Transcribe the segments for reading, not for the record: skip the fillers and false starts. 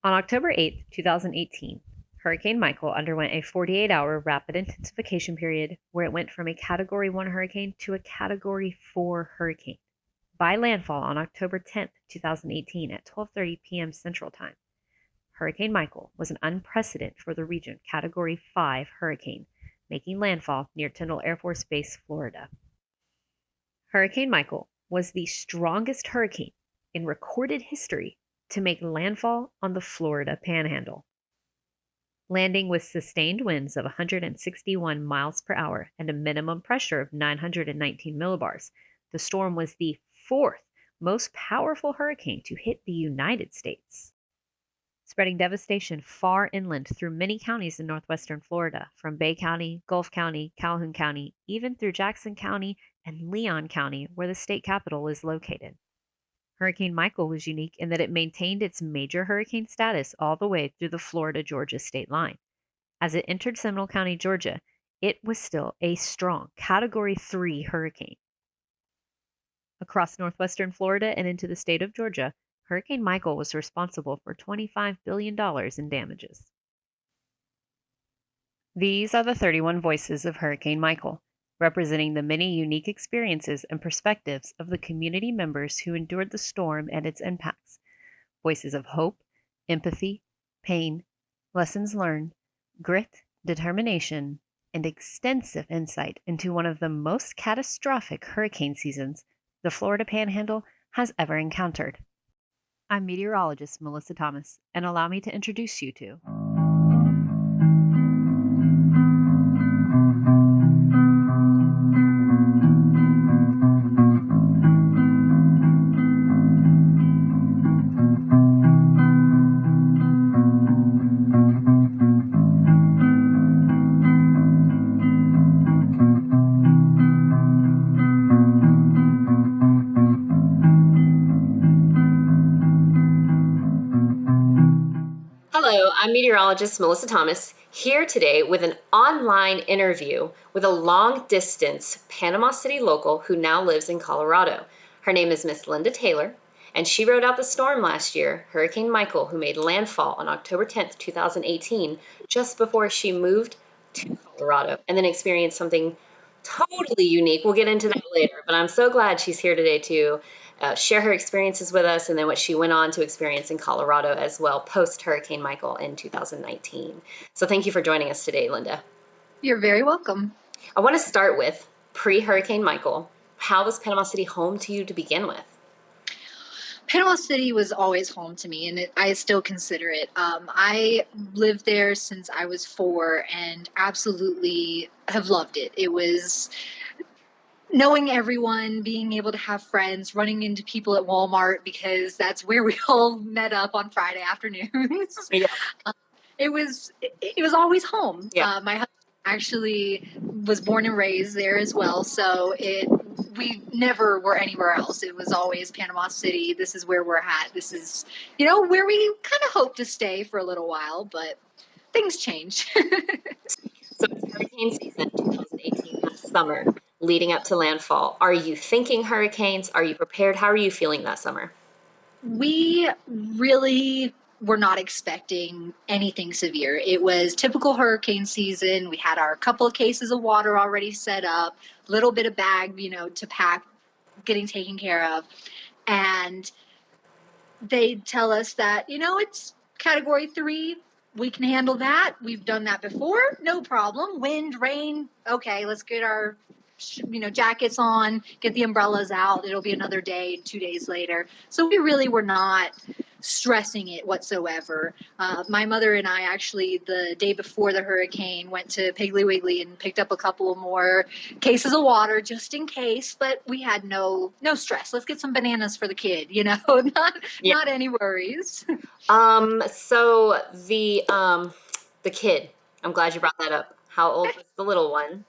On October 8th, 2018, Hurricane Michael underwent a 48-hour rapid intensification period where it went from a Category 1 hurricane to a Category 4 hurricane. By landfall on October 10th, 2018 at 12:30 p.m. Central Time, Hurricane Michael was an unprecedented for the region Category 5 hurricane, making landfall near Tyndall Air Force Base, Florida. Hurricane Michael was the strongest hurricane in recorded history to make landfall on the Florida Panhandle. Landing with sustained winds of 161 miles per hour and a minimum pressure of 919 millibars, the storm was the fourth most powerful hurricane to hit the United States, spreading devastation far inland through many counties in northwestern Florida, from Bay County, Gulf County, Calhoun County, even through Jackson County and Leon County, where the state capital is located. Hurricane Michael was unique in that it maintained its major hurricane status all the way through the Florida-Georgia state line. As it entered Seminole County, Georgia, it was still a strong Category 3 hurricane. Across northwestern Florida and into the state of Georgia, Hurricane Michael was responsible for $25 billion in damages. These are the 31 voices of Hurricane Michael, representing the many unique experiences and perspectives of the community members who endured the storm and its impacts. Voices of hope, empathy, pain, lessons learned, grit, determination, and extensive insight into one of the most catastrophic hurricane seasons the Florida Panhandle has ever encountered. I'm meteorologist Melissa Thomas, and allow me to introduce you to Hello, I'm meteorologist Melissa Thomas, here today with an online interview with a long-distance Panama City local who now lives in Colorado. Her name is Miss Linda Taylor, and she rode out the storm last year, Hurricane Michael, who made landfall on October 10th, 2018, just before she moved to Colorado, and then experienced something totally unique. We'll get into that later, but I'm so glad she's here today to share her experiences with us, and then what she went on to experience in Colorado as well post Hurricane Michael in 2019. So thank you for joining us today, Linda. You're very welcome. I want to start with pre-Hurricane Michael. How was Panama City home to you to begin with? Panama City was always home to me, and I still consider it. I lived there since I was 4 and absolutely have loved it. It was knowing everyone, being able to have friends, running into people at Walmart because that's where we all met up on Friday afternoons. Yeah. It was always home. Yeah. My husband actually was born and raised there as well, so we never were anywhere else. It was always Panama City. This is where we're at. This is, where we kind of hope to stay for a little while, but things change. So it's hurricane season 2018, that summer leading up to landfall. Are you thinking hurricanes? Are you prepared? How are you feeling that summer? We really were not expecting anything severe. It was typical hurricane season. We had our couple of cases of water already set up, a little bit of bag, to pack, getting taken care of. And they tell us that, it's Category 3. We can handle that. We've done that before. No problem. Wind, rain. Okay, let's get our jackets on, get the umbrellas out. It'll be another day, 2 days later. So we really were not stressing it whatsoever. My mother and I actually, the day before the hurricane, went to Piggly Wiggly and picked up a couple of more cases of water just in case, but we had no stress. Let's get some bananas for the kid, not any worries. So the kid, I'm glad you brought that up. How old was the little one?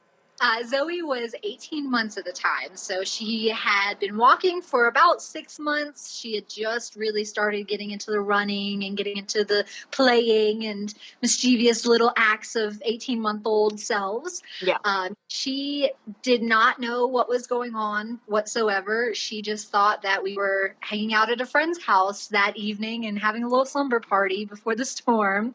Zoe was 18 months at the time, so she had been walking for about 6 months. She had just really started getting into the running and getting into the playing and mischievous little acts of 18-month-old selves. Yeah. She did not know what was going on whatsoever. She just thought that we were hanging out at a friend's house that evening and having a little slumber party before the storm.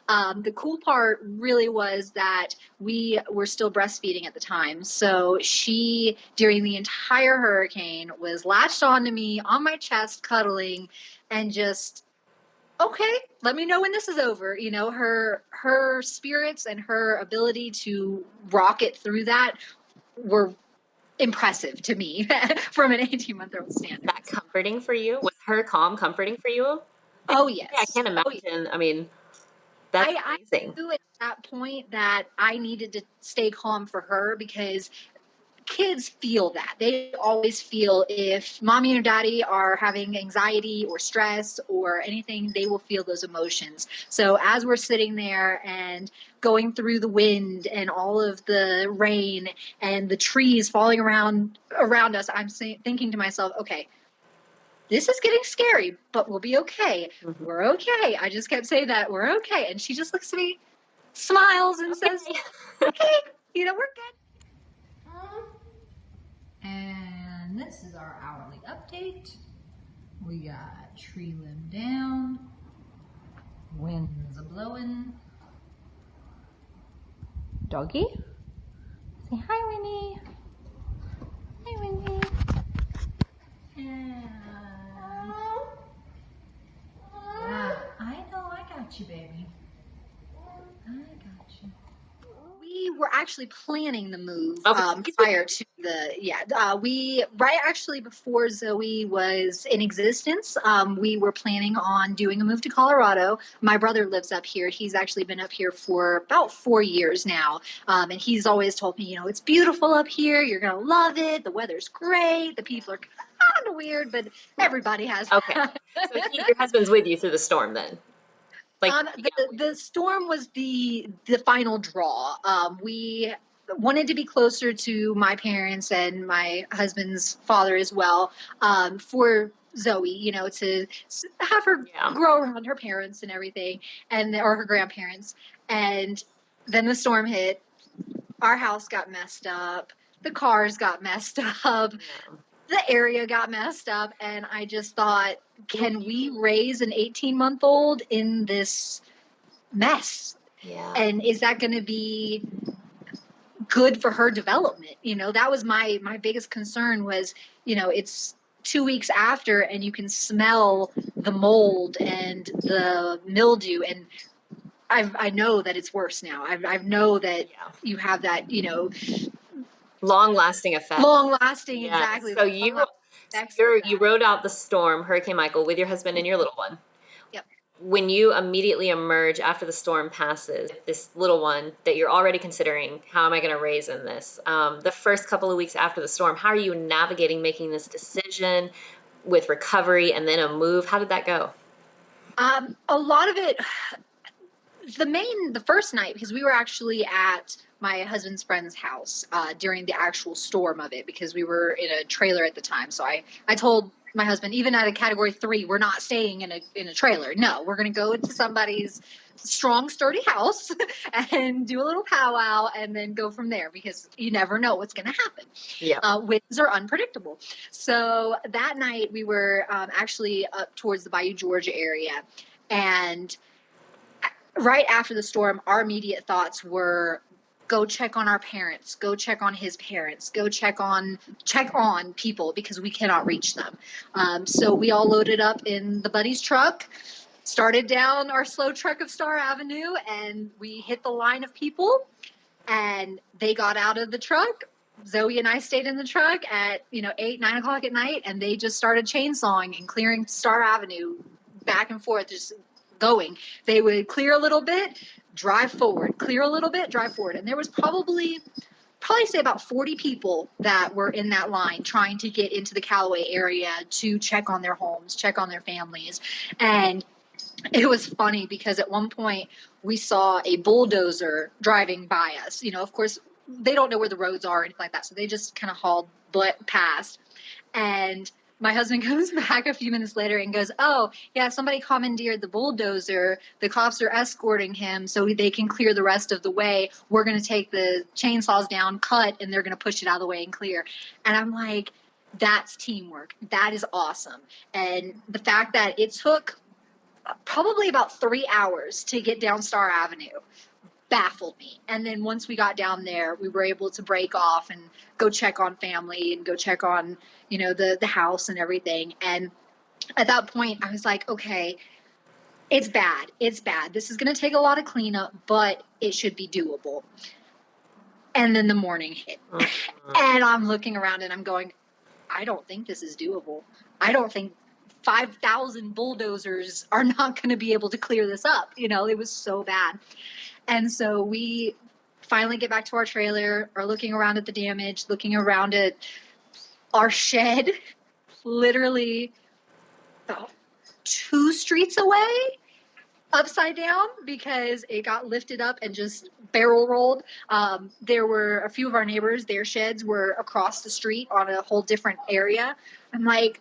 The cool part really was that we were still breastfeeding at the time. So she, during the entire hurricane, was latched onto me on my chest, cuddling, and just, okay, let me know when this is over. You know, her spirits and her ability to rock it through that were impressive to me from an 18-month-old standard. That comforting for you? Was her calm comforting for you? Oh, Yeah, I yes. can't Oh, yes. imagine. I mean, that's I amazing. knew at that point that I needed to stay calm for her because kids feel that. They always feel if mommy or daddy are having anxiety or stress or anything, they will feel those emotions. So as we're sitting there and going through the wind and all of the rain and the trees falling around us, I'm thinking to myself, okay, this is getting scary, but we'll be okay. Mhm. We're okay. I just kept saying that we're okay. And she just looks at me, smiles, and says, okay, you know, we're good. And this is our hourly update. We got tree limb down, winds a blowing. Doggy? Say hi, Winnie. Hi, Winnie. And I know, I got you, baby. I got you. We were actually planning the move Okay. prior to we right actually before Zoe was in existence. We were planning on doing a move to Colorado. My brother lives up here. He's actually been up here for about 4 years now, and he's always told me, you know, it's beautiful up here. You're gonna love it. The weather's great. The people are kind of weird, but everybody has. Okay. So your husband's with you through the storm then? Like, The storm was the final draw. We wanted to be closer to my parents and my husband's father as well, for Zoe, you know, to have her yeah. grow around her parents and everything, or her grandparents. And then the storm hit. Our house got messed up. The cars got messed up. Yeah. The area got messed up, and I just thought, can we raise an 18-month-old in this mess? Yeah. And is that going to be good for her development? You know, that was my biggest concern was, you know, it's 2 weeks after and you can smell the mold and the mildew, and I know that it's worse now. I know that you have that, you know, long-lasting effect. long-lasting, Yeah. exactly. So you rode out the storm, Hurricane Michael, with your husband and your little one. Yep. When you immediately emerge after the storm passes, this little one that you're already considering, how am I going to raise in this? The first couple of weeks after the storm, how are you navigating making this decision with recovery and then a move? How did that go? A lot of it, the first night, because we were actually at my husband's friend's house during the actual storm of it, because we were in a trailer at the time. So I told my husband, even at a category 3, we're not staying in a trailer. No, we're going to go into somebody's strong, sturdy house and do a little powwow and then go from there, because you never know what's going to happen. Yeah. Winds are unpredictable. So that night we were actually up towards the Bayou Georgia area, and right after the storm, our immediate thoughts were, go check on our parents, go check on his parents, go check on people, because we cannot reach them. So we all loaded up in the buddy's truck, started down our slow trek of Star Avenue, and we hit the line of people, and they got out of the truck. Zoe and I stayed in the truck at 8, 9 o'clock at night, and they just started chainsawing and clearing Star Avenue back and forth, just going. They would clear a little bit, drive forward, clear a little bit, drive forward. And there was probably say about 40 people that were in that line trying to get into the Callaway area to check on their homes, check on their families. And it was funny because at one point we saw a bulldozer driving by us. You know, of course, they don't know where the roads are or anything like that. So they just kind of hauled past. And my husband comes back a few minutes later and goes, "Oh, yeah, somebody commandeered the bulldozer. The cops are escorting him so they can clear the rest of the way. We're going to take the chainsaws down, cut, and they're going to push it out of the way and clear." And I'm like, that's teamwork. That is awesome. And the fact that it took probably about 3 hours to get down Star Avenue baffled me. And then once we got down there, we were able to break off and go check on family and go check on, the house and everything. And at that point, I was like, okay, it's bad. It's bad. This is going to take a lot of cleanup, but it should be doable. And then the morning hit. And I'm looking around and I'm going, I don't think this is doable. I don't think 5,000 bulldozers are not going to be able to clear this up. It was so bad. And so we finally get back to our trailer, are looking around at the damage, looking around at our shed, literally about 2 streets away, upside down, because it got lifted up and just barrel rolled. There were a few of our neighbors, their sheds were across the street on a whole different area. I'm like,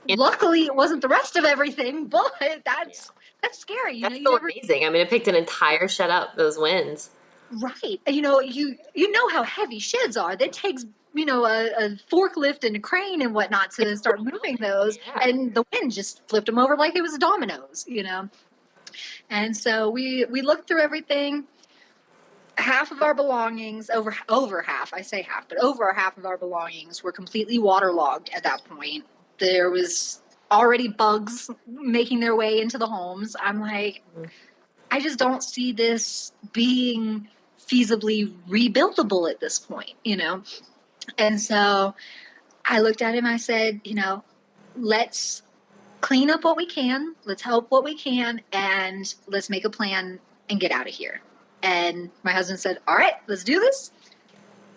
luckily it wasn't the rest of everything, but that's scary. That's so amazing. I mean, it picked an entire shed up, those winds. Right. You know how heavy sheds are. That takes, a forklift and a crane and whatnot to start moving those. Yeah. And the wind just flipped them over like it was dominoes, And so we looked through everything. Half of our belongings, over half, I say half, but over half of our belongings were completely waterlogged at that point. There was already bugs making their way into the homes. I'm like, I just don't see this being feasibly rebuildable at this point, And so I looked at him, I said, let's clean up what we can, let's help what we can, and let's make a plan and get out of here. And my husband said, all right, let's do this.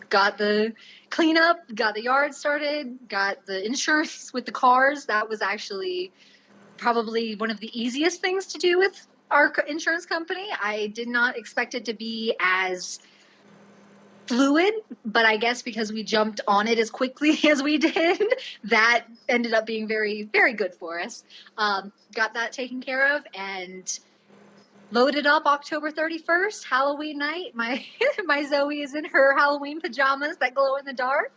Got the cleanup, got the yard started, got the insurance with the cars. That was actually probably one of the easiest things to do with our insurance company. I did not expect it to be as fluid, but I guess because we jumped on it as quickly as we did, that ended up being very, very good for us. Got that taken care of and loaded up October 31st, Halloween night. My Zoe is in her Halloween pajamas that glow in the dark.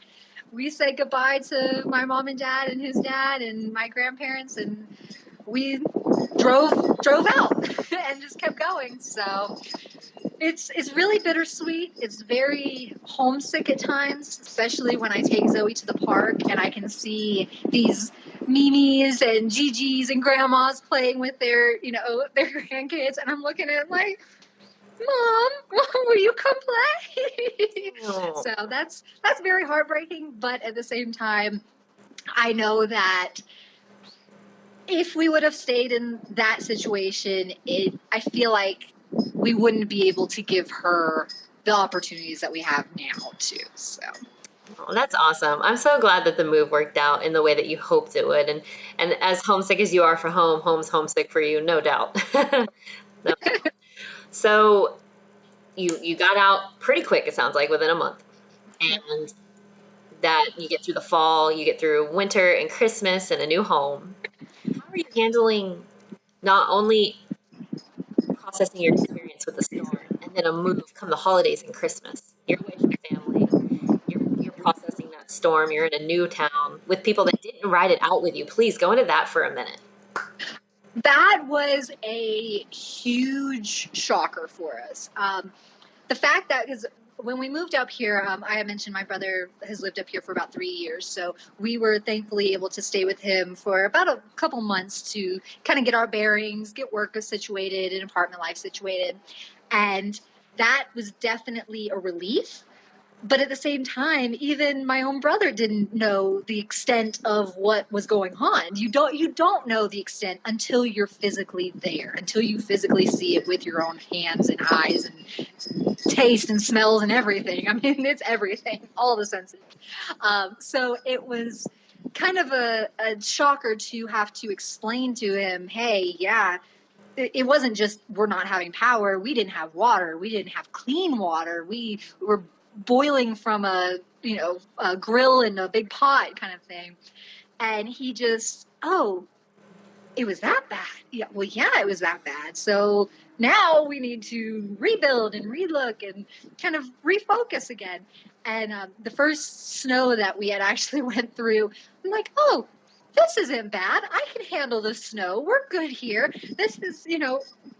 We said goodbye to my mom and dad and his dad and my grandparents, and we drove out and just kept going. So it's really bittersweet. It's very homesick at times, especially when I take Zoe to the park and I can see these Mimis and Gigi's and grandmas playing with their grandkids, and I'm looking at it like, Mom, will you come play? Oh. So that's very heartbreaking, but at the same time, I know that if we would have stayed in that situation, I feel like we wouldn't be able to give her the opportunities that we have now too. So. Oh, that's awesome. I'm so glad that the move worked out in the way that you hoped it would. And as homesick as you are for home, home's homesick for you, no doubt. No. So you got out pretty quick, it sounds like, within a month. And that you get through the fall, you get through winter and Christmas and a new home. How are you handling not only processing your experience with the storm and then a move come the holidays and Christmas? You're away from family. You're processing that storm. You're in a new town with people that didn't ride it out with you. Please go into that for a minute. That was a huge shocker for us. The fact that is when we moved up here, I mentioned my brother has lived up here for about 3 years. So we were thankfully able to stay with him for about a couple months to kind of get our bearings, get work situated and apartment life situated. And that was definitely a relief. But at the same time, even my own brother didn't know the extent of what was going on. You don't know the extent until you're physically there, until you physically see it with your own hands and eyes and taste and smells and everything. I mean, it's everything, all the senses. So it was kind of a shocker to have to explain to him, hey, yeah, it wasn't just we're not having power. We didn't have water. We didn't have clean water. We were boiling from a grill in a big pot kind of thing. And he just, oh, it was that bad. Yeah, well, yeah, it was that bad. So now we need to rebuild and relook and kind of refocus again. And the first snow that we had actually went through, I'm like, oh, this isn't bad. I can handle the snow. We're good here. This is,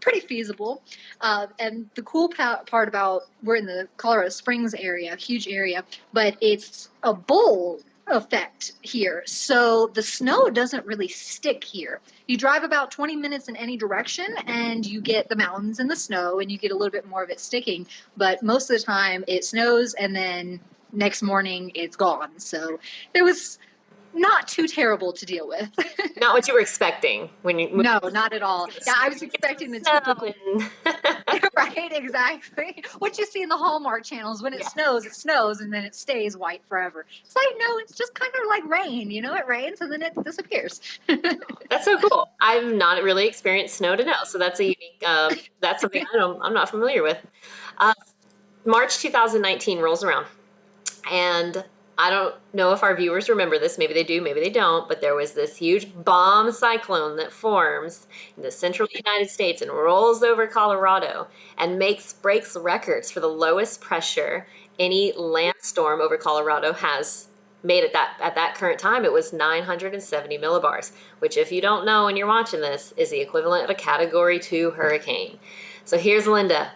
pretty feasible. And the cool part about we're in the Colorado Springs area, huge area, but it's a bowl effect here. So the snow doesn't really stick here. You drive about 20 minutes in any direction and you get the mountains and the snow and you get a little bit more of it sticking. But most of the time it snows and then next morning it's gone. So it was not too terrible to deal with. Not what you were expecting when you moved. No, not at all. Yeah, I was expecting the typical. Right, exactly. What you see in the Hallmark channels, when it snows, and then it stays white forever. It's like, no, it's just kind of like rain. It rains and then it disappears. That's so cool. I've not really experienced snow to know, so that's a unique. That's something I'm not familiar with. March 2019 rolls around, and I don't know if our viewers remember this. Maybe they do, maybe they don't. But there was this huge bomb cyclone that forms in the central United States and rolls over Colorado and breaks records for the lowest pressure any land storm over Colorado has made at that current time. It was 970 millibars, which, if you don't know and you're watching this, is the equivalent of a Category 2 hurricane. So here's Linda.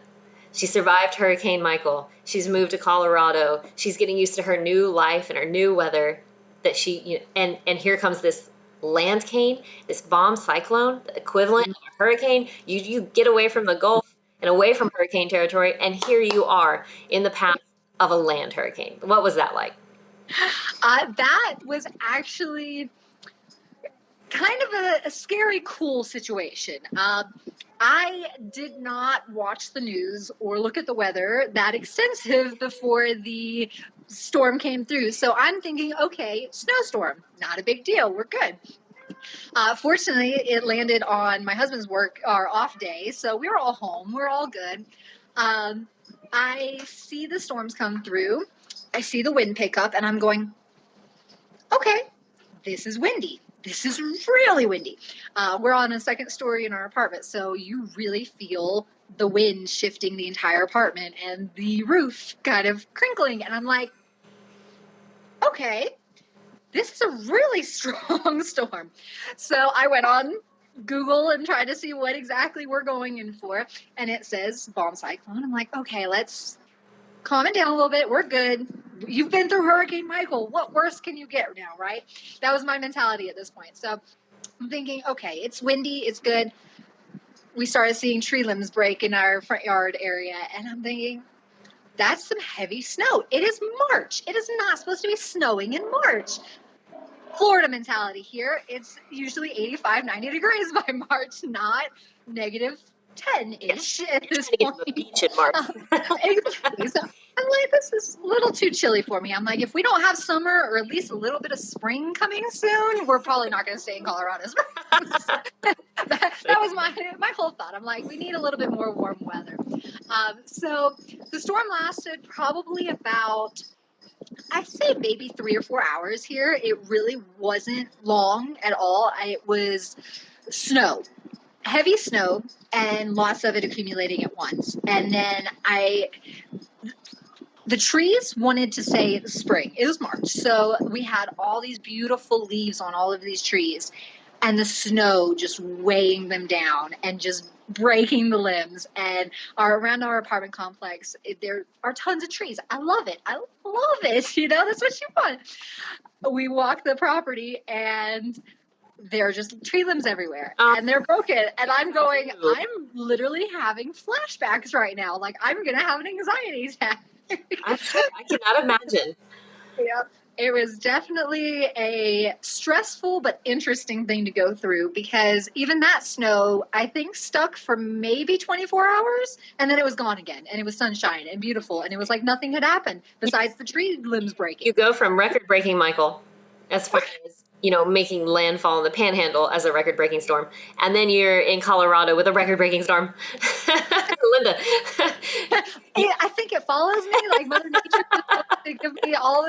She survived Hurricane Michael. She's moved to Colorado. She's getting used to her new life and her new weather. And here comes this land cane, this bomb cyclone, the equivalent of a hurricane. You get away from the Gulf and away from hurricane territory, and here you are in the path of a land hurricane. What was that like? That was actually kind of a scary, cool situation. I did not watch the news or look at the weather that extensive before the storm came through. So I'm thinking, okay, snowstorm, not a big deal. We're good. Fortunately, it landed on my husband's off day. So we were all home. We're all good. I see the storms come through. I see the wind pick up and I'm going, okay, this is windy. This is really windy. We're on a second story in our apartment, so you really feel the wind shifting the entire apartment and the roof kind of crinkling. And I'm like, okay, this is a really strong storm. So I went on Google and tried to see what exactly we're going in for. And it says bomb cyclone. I'm like, okay, let's calm it down a little bit. We're good. You've been through Hurricane Michael. What worse can you get now, right? That was my mentality at this point. So I'm thinking, okay, it's windy. It's good. We started seeing tree limbs break in our front yard area. And I'm thinking, that's some heavy snow. It is March. It is not supposed to be snowing in March. Florida mentality here. It's usually 85, 90 degrees by March, not negative 10-ish at this point. To the beach in March. Exactly. So I'm like, this is a little too chilly for me. I'm like, if we don't have summer or at least a little bit of spring coming soon, we're probably not going to stay in Colorado. that was my whole thought. I'm like, we need a little bit more warm weather. So the storm lasted probably about, I'd say maybe 3 or 4 hours here. It really wasn't long at all. It was snow. Heavy snow and lots of it accumulating at once. And then the trees wanted to say spring. It was March. So we had all these beautiful leaves on all of these trees and the snow just weighing them down and just breaking the limbs. And around our apartment complex, there are tons of trees. I love it. I love it. That's what you want. We walk the property and there are just tree limbs everywhere and they're broken. And I'm going, I'm literally having flashbacks right now. Like I'm going to have an anxiety attack. I'm sure. I cannot imagine. Yeah. It was definitely a stressful but interesting thing to go through because even that snow, I think, stuck for maybe 24 hours and then it was gone again and it was sunshine and beautiful and it was like nothing had happened besides the tree limbs breaking. You go from record-breaking Michael as far as making landfall in the Panhandle as a record-breaking storm, and then you're in Colorado with a record-breaking storm. Linda. I think it follows me. Like Mother Nature just wants to give me all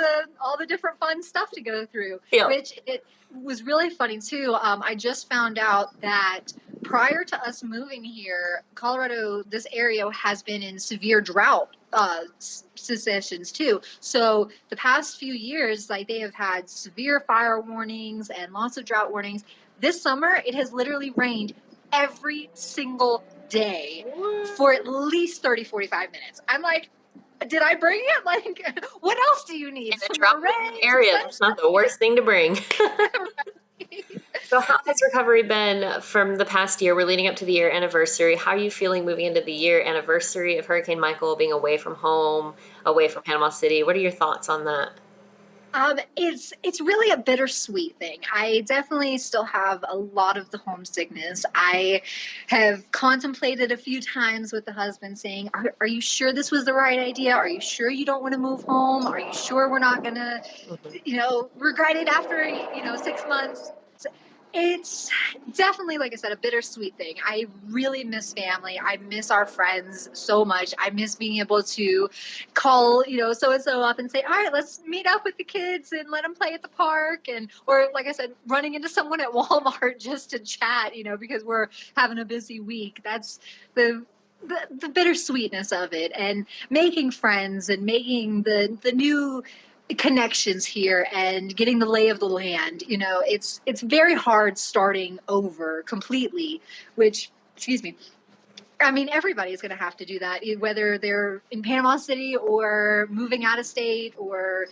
the different fun stuff to go through, Yeah. which it was really funny too. I just found out that prior to us moving here, Colorado, this area has been in severe drought sessions too. So the past few years, like they have had severe fire warnings and lots of drought warnings. This summer, it has literally rained every single day for at least 30, 45 minutes. I'm like, did I bring it? Like, what else do you need? In a Some more drought rain? area, that's not the worst thing to bring. So how has recovery been from the past year? We're leading up to the year anniversary. How are you feeling moving into the year anniversary of Hurricane Michael, being away from home, away from Panama City? What are your thoughts on that? It's really a bittersweet thing. I definitely still have a lot of the homesickness. I have contemplated a few times with the husband saying, are you sure this was the right idea? Are you sure you don't want to move home? Are you sure we're not going to, regret it after, 6 months? It's definitely, like I said, a bittersweet thing. I really miss family. I miss our friends so much. I miss being able to call, so and so up and say, all right, let's meet up with the kids and let them play at the park. Or like I said, running into someone at Walmart just to chat, because we're having a busy week. That's the bittersweetness of it, and making friends and making the new connections here and getting the lay of the land. It's very hard starting over completely, which, excuse me, I mean, everybody's going to have to do that, whether they're in Panama City or moving out of state or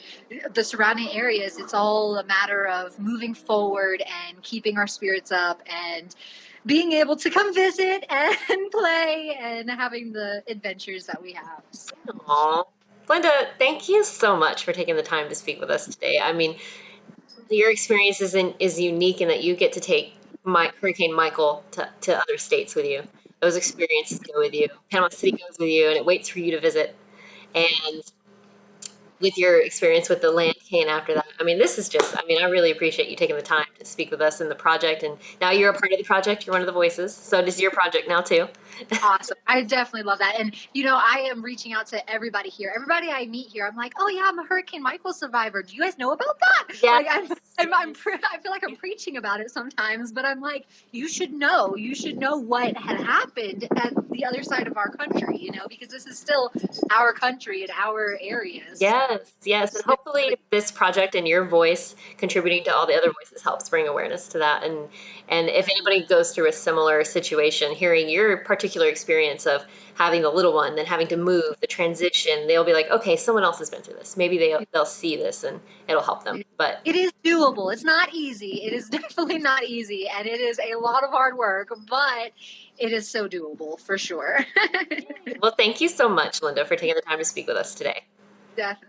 the surrounding areas. It's all a matter of moving forward and keeping our spirits up and being able to come visit and play and having the adventures that we have. Aw. Linda, thank you so much for taking the time to speak with us today. I mean, your experience is unique in that you get to take Hurricane Michael to other states with you. Those experiences go with you. Panama City goes with you, and it waits for you to visit. And with your experience with the land cane after that, I mean, I really appreciate you taking the time to speak with us in the project. And now you're a part of the project. You're one of the voices. So does your project now too. Awesome. I definitely love that. And, I am reaching out to everybody here. Everybody I meet here, I'm like, oh, yeah, I'm a Hurricane Michael survivor. Do you guys know about that? Yeah. Like, I feel like I'm preaching about it sometimes, but I'm like, you should know. You should know what had happened at the other side of our country, because this is still our country and our areas. Yes, yes. And hopefully this project and your voice contributing to all the other voices helps bring awareness to that. And if anybody goes through a similar situation, hearing your particular experience of having the little one, then having to move, the transition, they'll be like, okay, someone else has been through this. Maybe they'll see this and it'll help them. But it is doable. It's not easy. It is definitely not easy, and it is a lot of hard work, but it is so doable for sure. well, thank you so much, Linda, for taking the time to speak with us today. Definitely.